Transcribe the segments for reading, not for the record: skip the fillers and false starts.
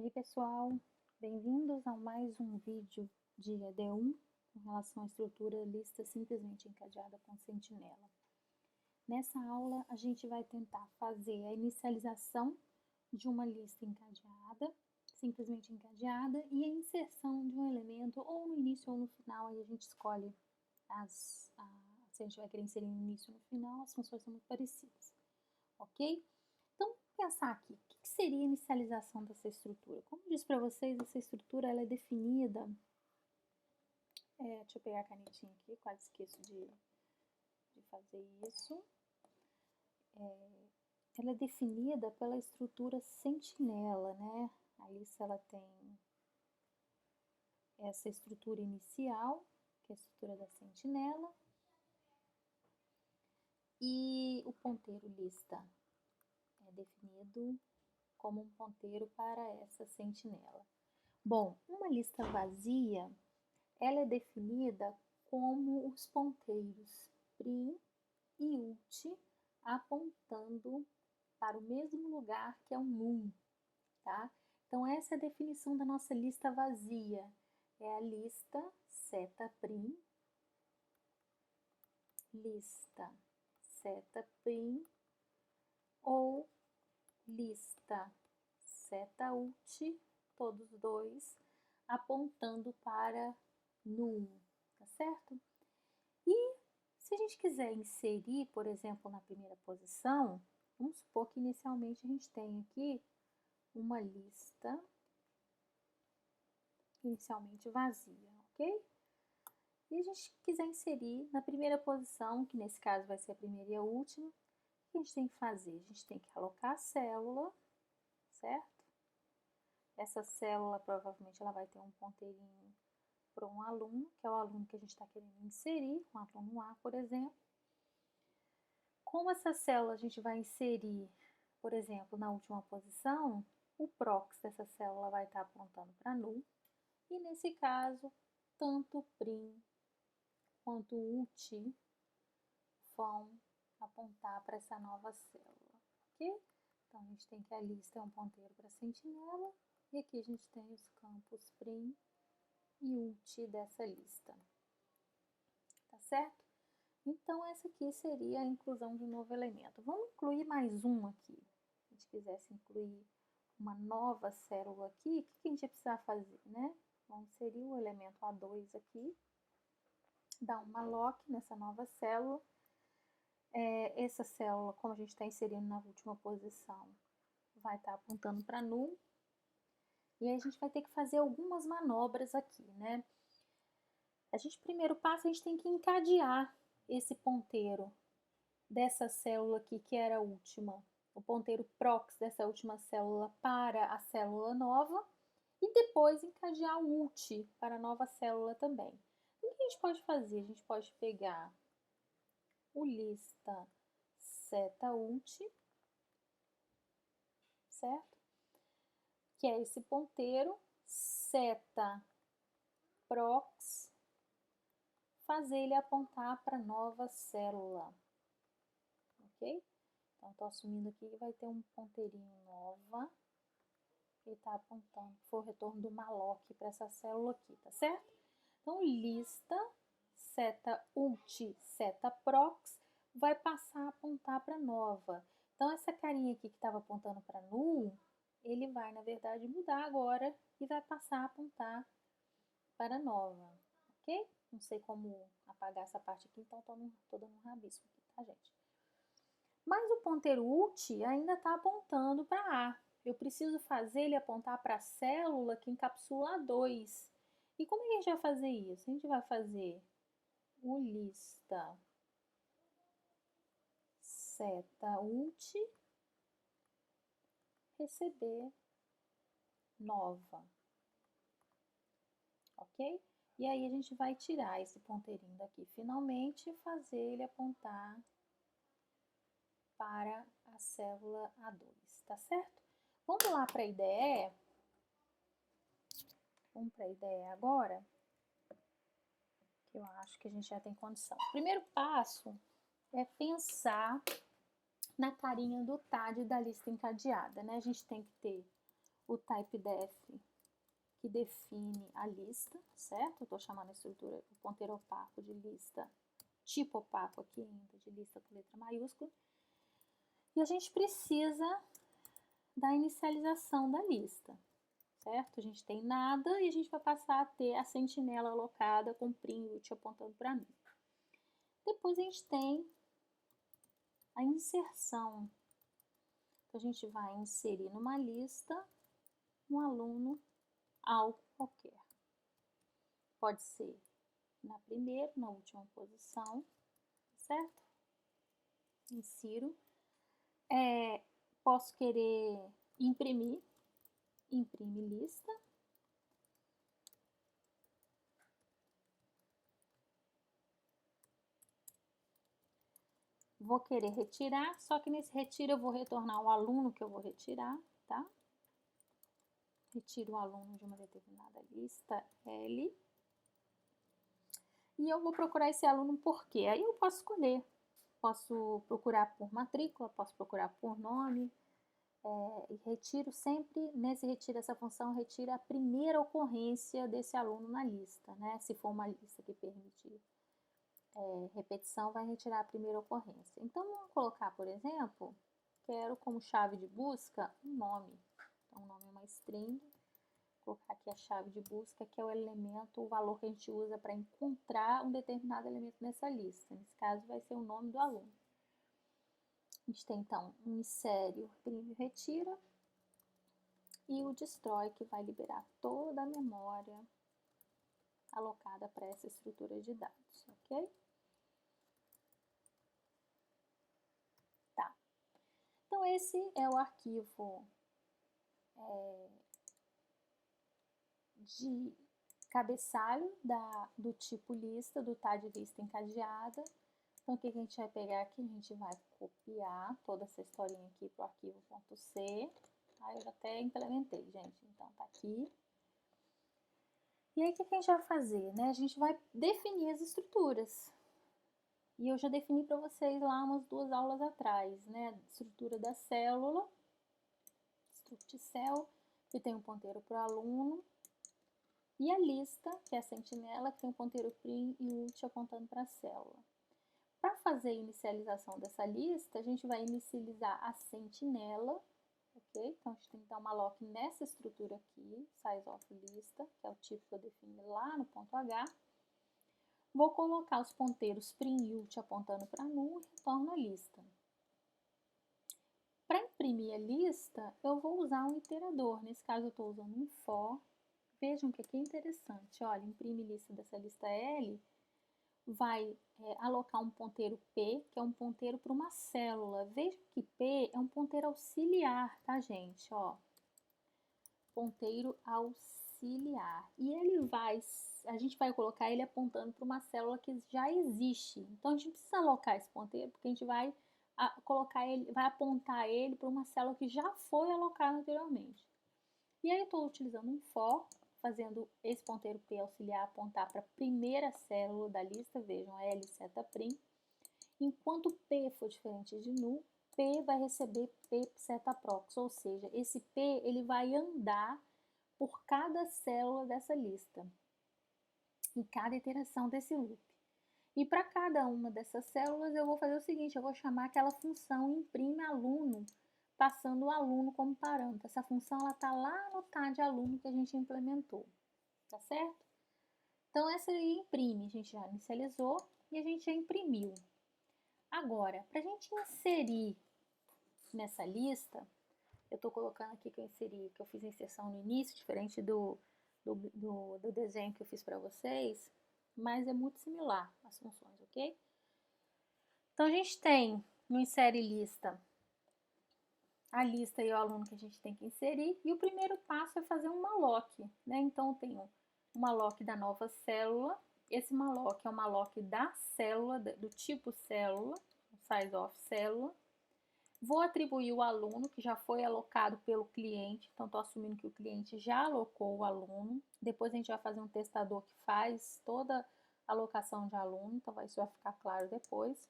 E aí, pessoal, bem-vindos a mais um vídeo de ED1 com relação à estrutura lista simplesmente encadeada com sentinela. Nessa aula, a gente vai tentar fazer a inicialização de uma lista encadeada, simplesmente encadeada, e a inserção de um elemento ou no início ou no final, aí a gente escolhe se a gente vai querer inserir no início ou no final, as funções são muito parecidas, ok? Então, pensar aqui, o que seria a inicialização dessa estrutura? Como eu disse para vocês, essa estrutura ela é definida... deixa eu pegar a canetinha aqui, quase esqueço de fazer isso. Ela é definida pela estrutura sentinela, né? A lista ela tem essa estrutura inicial, que é a estrutura da sentinela, e o ponteiro lista é definido como um ponteiro para essa sentinela. Bom, uma lista vazia, ela é definida como os ponteiros prim e ult apontando para o mesmo lugar que é o num, tá? Então, essa é a definição da nossa lista vazia. É a lista seta prim, lista seta prim ou lista seta ult, todos dois apontando para num, tá certo? E se a gente quiser inserir, por exemplo, na primeira posição, vamos supor que inicialmente a gente tem aqui uma lista inicialmente vazia, ok? E a gente quiser inserir na primeira posição, que nesse caso vai ser a primeira e a última, o que a gente tem que fazer? A gente tem que alocar a célula, certo? Essa célula provavelmente ela vai ter um ponteirinho para um aluno, que é o aluno que a gente está querendo inserir, um aluno A, por exemplo. Como essa célula a gente vai inserir, por exemplo, na última posição, o prox dessa célula vai estar apontando para null, e nesse caso, tanto prim quanto ult vão apontar para essa nova célula, ok? Então, a gente tem que a lista é um ponteiro para sentinela, e aqui a gente tem os campos prim e ult dessa lista, tá certo? Então, essa aqui seria a inclusão de um novo elemento. Vamos incluir mais um aqui. Se a gente quisesse incluir uma nova célula aqui, o que a gente ia precisar fazer, né? Vamos inserir o elemento A2 aqui, dar uma lock nessa nova célula. Essa célula, como a gente está inserindo na última posição, vai estar apontando para null. E aí a gente vai ter que fazer algumas manobras aqui, né? Primeiro passo, a gente tem que encadear esse ponteiro dessa célula aqui, que era a última, o ponteiro prox dessa última célula para a célula nova, e depois encadear o ult para a nova célula também. O que a gente pode fazer? A gente pode pegar o lista seta ult, certo? Que é esse ponteiro, seta prox, fazer ele apontar para a nova célula, ok? Então, estou assumindo aqui que vai ter um ponteirinho nova, que está apontando, que foi o retorno do malloc para essa célula aqui, tá certo? Então, lista seta ult seta prox vai passar a apontar para nova. Então, essa carinha aqui que estava apontando para null, ele vai, na verdade, mudar agora e vai passar a apontar para nova, ok? Não sei como apagar essa parte aqui, então estou dando um rabisco aqui, tá, gente? Mas o ponteiro ult ainda está apontando para A. Eu preciso fazer ele apontar para a célula que encapsula A2. E como é que a gente vai fazer isso? A gente vai fazer o lista seta ult receber nova, ok? E aí a gente vai tirar esse ponteirinho daqui finalmente e fazer ele apontar para a célula A2, tá certo? Vamos lá para a IDE. Vamos para a IDE agora, que eu acho que a gente já tem condição. O primeiro passo é pensar na carinha do TAD da lista encadeada, né? A gente tem que ter o typedef que define a lista, certo? Eu estou chamando a estrutura, o ponteiro opaco de lista, tipo opaco aqui ainda, de lista com letra maiúscula. E a gente precisa da inicialização da lista, certo? A gente tem nada e a gente vai passar a ter a sentinela alocada com print apontando para mim. Depois a gente tem a inserção. Então, a gente vai inserir numa lista um aluno algo qualquer. Pode ser na primeira, na última posição, certo? Insiro. Posso querer imprimir, imprime lista. Vou querer retirar, só que nesse retiro eu vou retornar o aluno que eu vou retirar, tá? Retiro o aluno de uma determinada lista L. E eu vou procurar esse aluno por quê? Aí eu posso escolher. Posso procurar por matrícula, posso procurar por nome. E retiro sempre, nesse retiro, essa função retira a primeira ocorrência desse aluno na lista, né? Se for uma lista que permite repetição, vai retirar a primeira ocorrência. Então, vamos colocar, por exemplo, quero como chave de busca um nome. Então, o nome é uma string. Vou colocar aqui a chave de busca, que é o elemento, o valor que a gente usa para encontrar um determinado elemento nessa lista. Nesse caso, vai ser o nome do aluno. A gente tem, então, um insere, imprime, retira. E o destroy, que vai liberar toda a memória alocada para essa estrutura de dados, ok? Tá. Então, esse é o arquivo de cabeçalho do tipo lista, do tá de lista encadeada. Então, o que a gente vai pegar aqui? A gente vai copiar toda essa historinha aqui para o arquivo.c. Aí eu até implementei, gente. Então, tá aqui. E aí, o que a gente vai fazer, né? A gente vai definir as estruturas. E eu já defini para vocês lá umas 2 aulas atrás, né? Estrutura da célula, struct cell, que tem um ponteiro para o aluno, e a lista, que é a sentinela, que tem um ponteiro prim e ult apontando para a célula. Para fazer a inicialização dessa lista, a gente vai inicializar a sentinela, ok? Então, a gente tem que dar uma lock nessa estrutura aqui, sizeOfLista, que é o tipo que eu defini lá no ponto H. Vou colocar os ponteiros prim e ult apontando para null e retorno a lista. Para imprimir a lista, eu vou usar um iterador. Nesse caso, eu estou usando um for. Vejam que aqui é interessante. Olha, imprime lista dessa lista L, vai alocar um ponteiro P, que é um ponteiro para uma célula. Vejam que P é um ponteiro auxiliar, tá, gente? Ó, ponteiro auxiliar. E ele a gente vai colocar ele apontando para uma célula que já existe. Então, a gente precisa alocar esse ponteiro, porque a gente vai colocar ele, vai apontar ele para uma célula que já foi alocada anteriormente. E aí, eu estou utilizando um for, fazendo esse ponteiro P auxiliar apontar para a primeira célula da lista, vejam, L seta prim. Enquanto P for diferente de null, P vai receber P seta prox, ou seja, esse P ele vai andar por cada célula dessa lista, em cada iteração desse loop. E para cada uma dessas células eu vou fazer o seguinte, eu vou chamar aquela função imprime aluno, passando o aluno como parâmetro. Essa função ela está lá no tá de aluno que a gente implementou, tá certo? Então essa aí imprime, a gente já inicializou e a gente já imprimiu. Agora, para a gente inserir nessa lista, eu estou colocando aqui que eu inseri, que eu fiz a inserção no início, diferente do desenho que eu fiz para vocês, mas é muito similar as funções, ok? Então, a gente tem no insere lista a lista e o aluno que a gente tem que inserir, e o primeiro passo é fazer um malloc, né? Então, eu tenho um malloc da nova célula, esse malloc é um malloc da célula, do tipo célula, sizeOfCélula. Vou atribuir o aluno, que já foi alocado pelo cliente, então estou assumindo que o cliente já alocou o aluno. Depois a gente vai fazer um testador que faz toda a alocação de aluno, então isso vai ficar claro depois.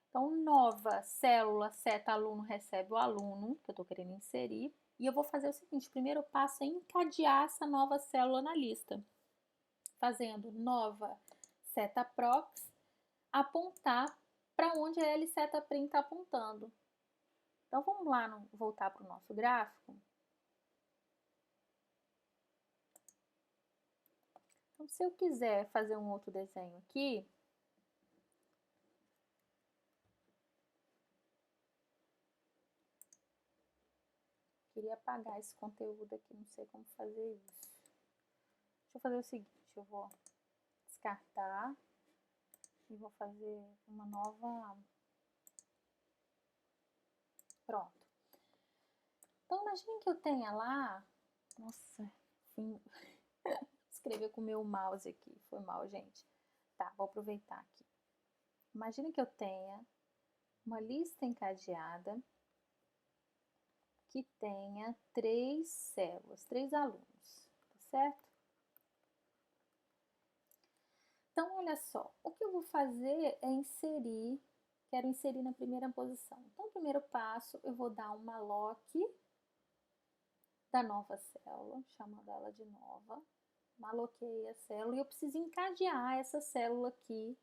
Então, nova célula seta aluno recebe o aluno, que eu estou querendo inserir, E eu vou fazer o seguinte, o primeiro passo é encadear essa nova célula na lista, fazendo nova seta prox, apontar para onde a L seta prim está apontando. Então, vamos lá, voltar para o nosso gráfico. Então, se eu quiser fazer um outro desenho aqui, queria apagar esse conteúdo aqui, não sei como fazer isso. Deixa eu fazer o seguinte, eu vou descartar e vou fazer uma nova. Pronto. Então, imagine que eu tenha lá. Nossa, fui escrever com o meu mouse aqui. Foi mal, gente. Tá, vou aproveitar aqui. Imagine que eu tenha uma lista encadeada que tenha 3 células, 3 alunos, tá certo? Então, olha só, o que eu vou fazer é inserir, quero inserir na primeira posição. Então, o primeiro passo, eu vou dar uma lock da nova célula, chamando ela de nova, maloquei a célula e eu preciso encadear essa célula aqui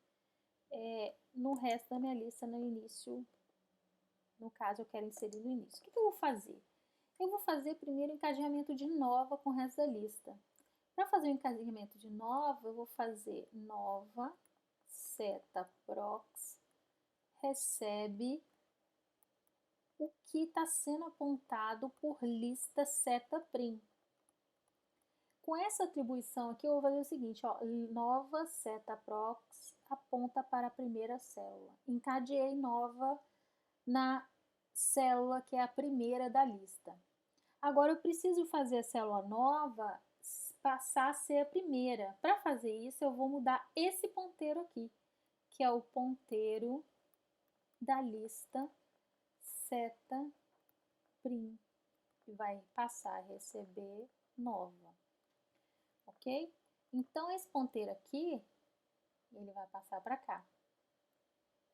no resto da minha lista no início, no caso eu quero inserir no início. O que eu vou fazer? Eu vou fazer primeiro o encadeamento de nova com o resto da lista. Para fazer o encadeamento de nova, eu vou fazer nova seta prox recebe o que está sendo apontado por lista seta prim. Com essa atribuição aqui, eu vou fazer o seguinte, ó, nova seta prox aponta para a primeira célula. Encadeei nova na célula que é a primeira da lista. Agora, eu preciso fazer a célula nova passar a ser a primeira. Para fazer isso, eu vou mudar esse ponteiro aqui, que é o ponteiro da lista seta prim, que vai passar a receber nova. Ok? Então, esse ponteiro aqui, ele vai passar para cá,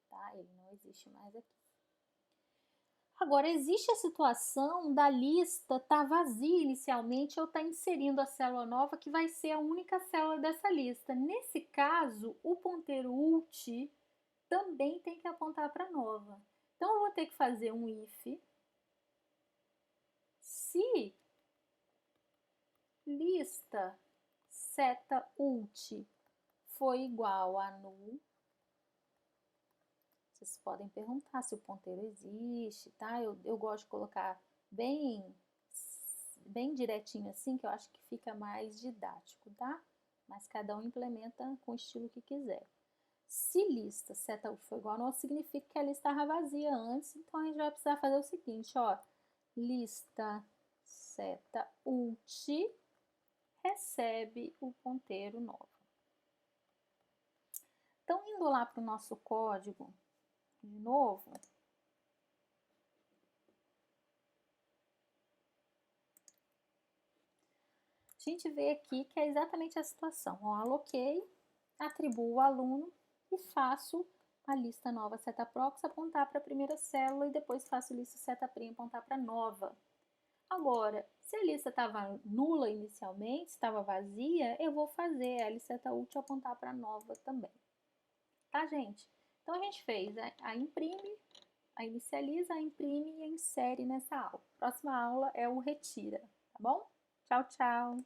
tá? Ele não existe mais aqui. Agora, existe a situação da lista estar vazia inicialmente, eu estar inserindo a célula nova, que vai ser a única célula dessa lista. Nesse caso, o ponteiro ult também tem que apontar para nova. Então, eu vou ter que fazer um if se lista seta ult for igual a null. Vocês podem perguntar se o ponteiro existe, tá? Eu gosto de colocar bem direitinho assim, que eu acho que fica mais didático, tá? Mas cada um implementa com o estilo que quiser. Se lista seta ult for igual a null, significa que a lista estava vazia antes, então a gente vai precisar fazer o seguinte, ó. Lista seta ult recebe o ponteiro nova. Então, indo lá para o nosso código, de novo, a gente vê aqui que é exatamente a situação. Eu aloquei, atribuo o aluno e faço a lista nova seta prox apontar para a primeira célula e depois faço a lista seta prim apontar para a nova. Agora, se a lista estava nula inicialmente, estava vazia, eu vou fazer a lista seta ult apontar para a nova também. Tá, gente? Então, a gente fez a imprime, a inicializa, a imprime e a insere nessa aula. Próxima aula é o retira, tá bom? Tchau, tchau!